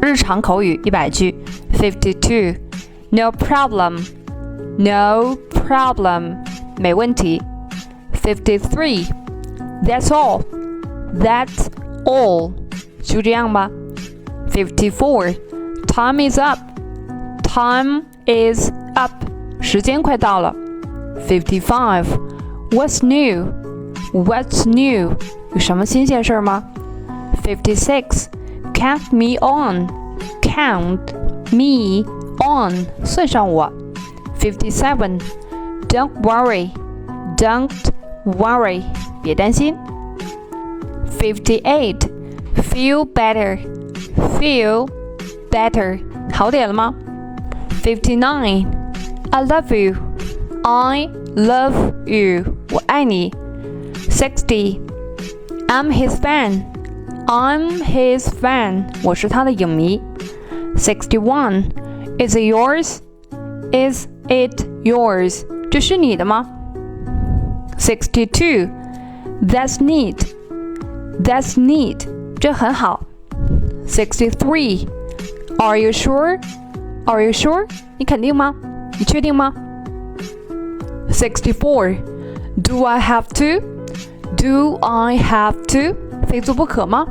日常口语100句。52 No problem No problem 没问题。53 That's all That's all 就这样吧。54 Time is up Time is up 时间快到了。55 What's new What's new 有什么新鲜事吗？ 56 Count me on Count me on 算上我。57 Don't worry Don't worry 别担心。58 Feel better Feel better 好点了吗？ 59 I love you I love you 我爱你。60 I'm his fan I'm his fan 我是他的影迷。61 Is it yours Is it yours 这是你的吗？ 62 That's neat That's neat 这很好。63 Are you sure Are you sure 你肯定吗？你确定吗？ 64 Do I have to Do I have to 非做不可吗？